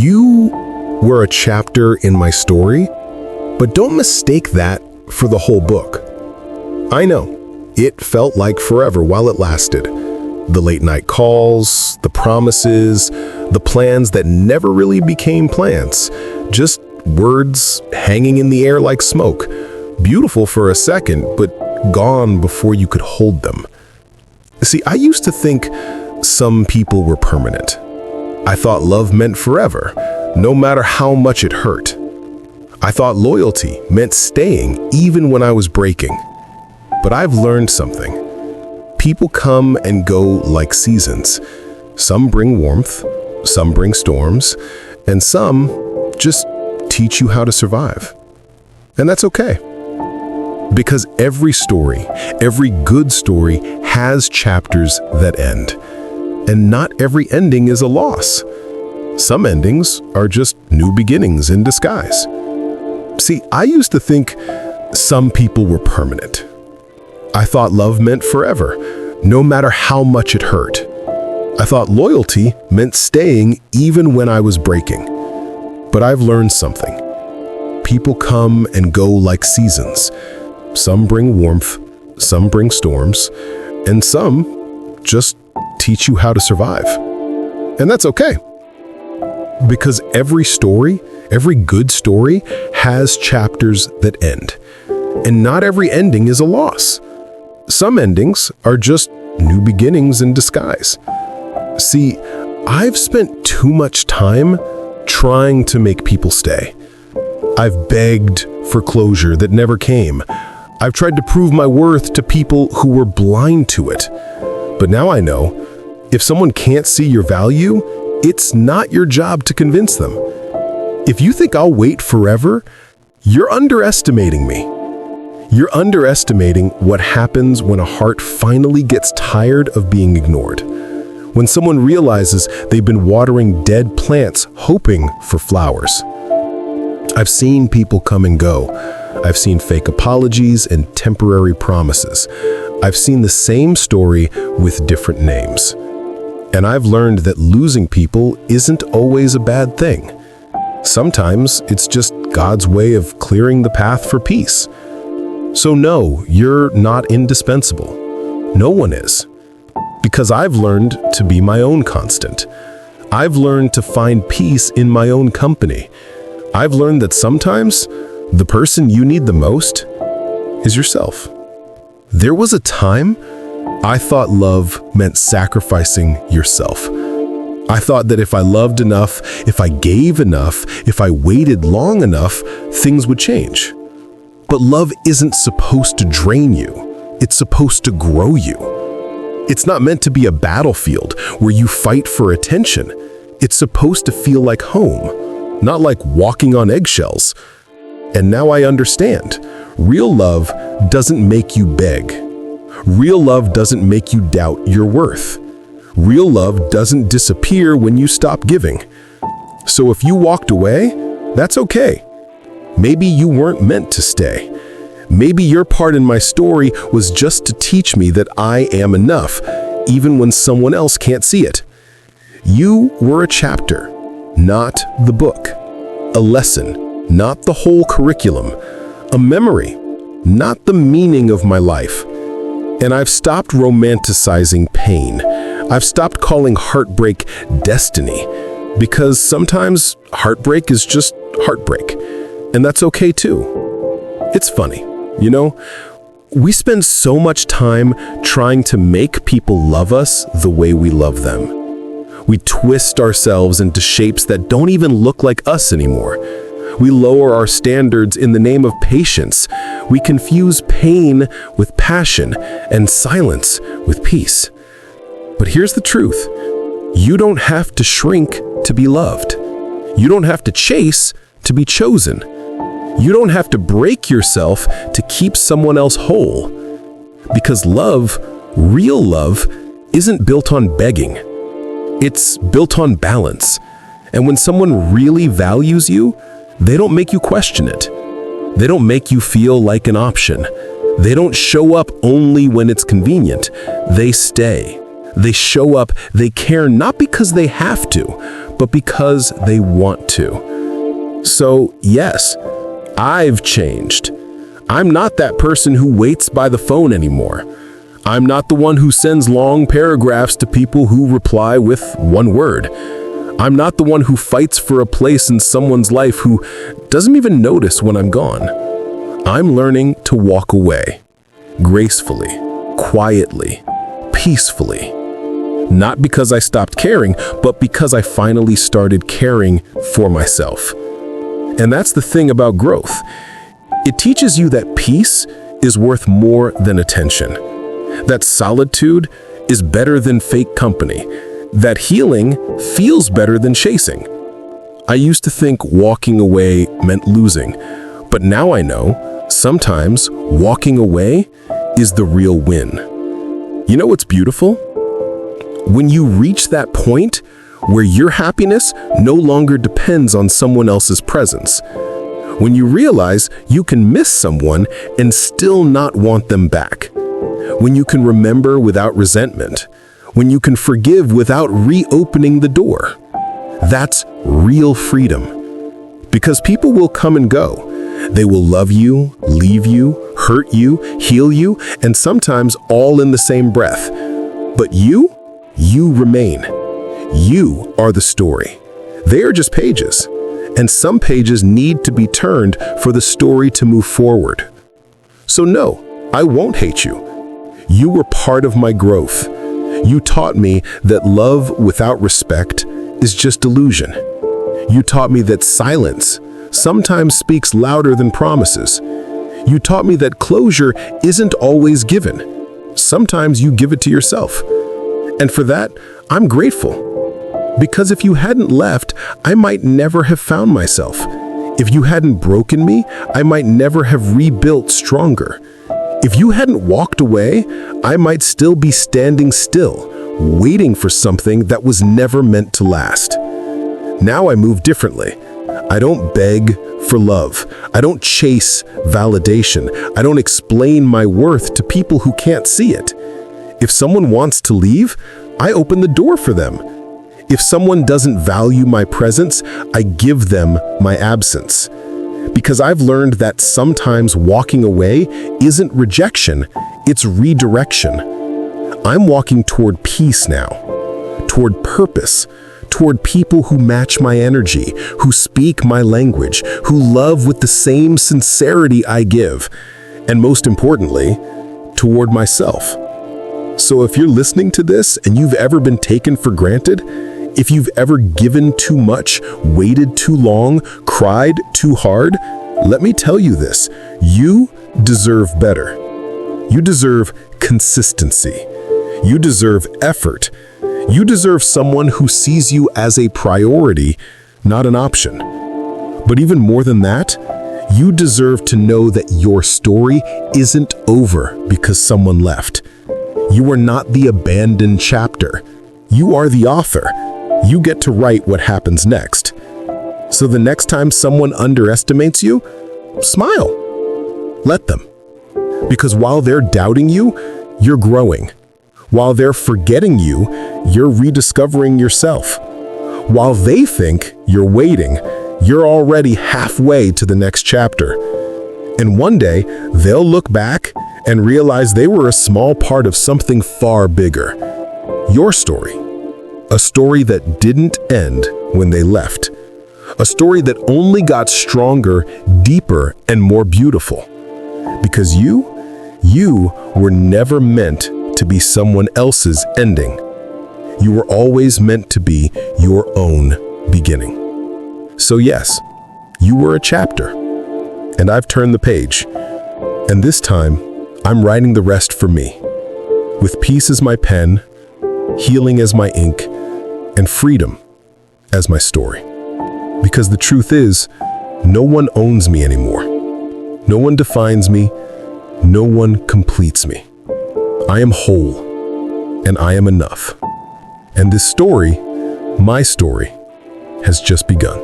You were a chapter in my story, but don't mistake that for the whole book. I know, it felt like forever while it lasted. The late night calls, the promises, the plans that never really became plans. Just words hanging in the air like smoke. Beautiful for a second, but gone before you could hold them. See, I used to think some people were permanent. I thought love meant forever, no matter how much it hurt. I thought loyalty meant staying even when I was breaking. But I've learned something. People come and go like seasons. Some bring warmth, some bring storms, and some just teach you how to survive. And that's okay. Because every story, every good story has chapters that end. And not every ending is a loss. Some endings are just new beginnings in disguise. See, I used to think some people were permanent. I thought love meant forever, no matter how much it hurt. I thought loyalty meant staying even when I was breaking. But I've learned something. People come and go like seasons. Some bring warmth, some bring storms, and some just teach you how to survive. And that's okay. Because every story, every good story, has chapters that end. And not every ending is a loss. Some endings are just new beginnings in disguise. See, I've spent too much time trying to make people stay. I've begged for closure that never came. I've tried to prove my worth to people who were blind to it. But now I know, if someone can't see your value, it's not your job to convince them. If you think I'll wait forever, you're underestimating me. You're underestimating what happens when a heart finally gets tired of being ignored. When someone realizes they've been watering dead plants hoping for flowers. I've seen people come and go. I've seen fake apologies and temporary promises. I've seen the same story with different names. And I've learned that losing people isn't always a bad thing. Sometimes it's just God's way of clearing the path for peace. So no, you're not indispensable. No one is. Because I've learned to be my own constant. I've learned to find peace in my own company. I've learned that sometimes the person you need the most is yourself. There was a time I thought love meant sacrificing yourself. I thought that if I loved enough, if I gave enough, if I waited long enough, things would change. But love isn't supposed to drain you. It's supposed to grow you. It's not meant to be a battlefield where you fight for attention. It's supposed to feel like home, not like walking on eggshells. And now I understand. Real love doesn't make you beg. Real love doesn't make you doubt your worth. Real love doesn't disappear when you stop giving. So if you walked away, that's okay. Maybe you weren't meant to stay. Maybe your part in my story was just to teach me that I am enough, even when someone else can't see it. You were a chapter, not the book. A lesson, not the whole curriculum. A memory, not the meaning of my life. And I've stopped romanticizing pain. I've stopped calling heartbreak destiny, because sometimes heartbreak is just heartbreak. And that's okay too. It's funny, you know? We spend so much time trying to make people love us the way we love them. We twist ourselves into shapes that don't even look like us anymore. We lower our standards in the name of patience. We confuse pain with passion and silence with peace. But here's the truth. You don't have to shrink to be loved. You don't have to chase to be chosen. You don't have to break yourself to keep someone else whole. Because love, real love, isn't built on begging. It's built on balance. And when someone really values you, they don't make you question it. They don't make you feel like an option. They don't show up only when it's convenient. They stay. They show up, they care not because they have to, but but because they want to. So, yes, I've changed. I'm not that person who waits by the phone anymore. I'm not the one who sends long paragraphs to people who reply with one word. I'm not the one who fights for a place in someone's life who doesn't even notice when I'm gone. I'm learning to walk away, gracefully, quietly, peacefully. Not because I stopped caring, but because I finally started caring for myself. And that's the thing about growth. It teaches you that peace is worth more than attention, that solitude is better than fake company, that healing feels better than chasing. I used to think walking away meant losing, but now I know sometimes walking away is the real win. You know what's beautiful? When you reach that point where your happiness no longer depends on someone else's presence. When you realize you can miss someone and still not want them back. When you can remember without resentment. When you can forgive without reopening the door. That's real freedom. Because people will come and go. They will love you, leave you, hurt you, heal you, and sometimes all in the same breath. But you remain. You are the story. They are just pages. And some pages need to be turned for the story to move forward. So no, I won't hate you. You were part of my growth. You taught me that love without respect is just delusion. You taught me that silence sometimes speaks louder than promises. You taught me that closure isn't always given. Sometimes you give it to yourself. And for that, I'm grateful. Because if you hadn't left, I might never have found myself. If you hadn't broken me, I might never have rebuilt stronger. If you hadn't walked away, I might still be standing still, waiting for something that was never meant to last. Now I move differently. I don't beg for love. I don't chase validation. I don't explain my worth to people who can't see it. If someone wants to leave, I open the door for them. If someone doesn't value my presence, I give them my absence. Because I've learned that sometimes walking away isn't rejection, it's redirection. I'm walking toward peace now, toward purpose, toward people who match my energy, who speak my language, who love with the same sincerity I give, and most importantly, toward myself. So if you're listening to this and you've ever been taken for granted, if you've ever given too much, waited too long, cried too hard, let me tell you this, you deserve better. You deserve consistency. You deserve effort. You deserve someone who sees you as a priority, not an option. But even more than that, you deserve to know that your story isn't over because someone left. You are not the abandoned chapter. You are the author. You get to write what happens next. So the next time someone underestimates you, smile. Let them. Because while they're doubting you, you're growing. While they're forgetting you, you're rediscovering yourself. While they think you're waiting, you're already halfway to the next chapter. And one day, they'll look back and realize they were a small part of something far bigger. Your story. A story that didn't end when they left. A story that only got stronger, deeper, and more beautiful. Because you were never meant to be someone else's ending. You were always meant to be your own beginning. So yes, you were a chapter, and I've turned the page. And this time, I'm writing the rest for me. With peace as my pen, healing as my ink, and freedom as my story. Because the truth is, no one owns me anymore. No one defines me. No one completes me. I am whole, and I am enough. And this story, my story, has just begun.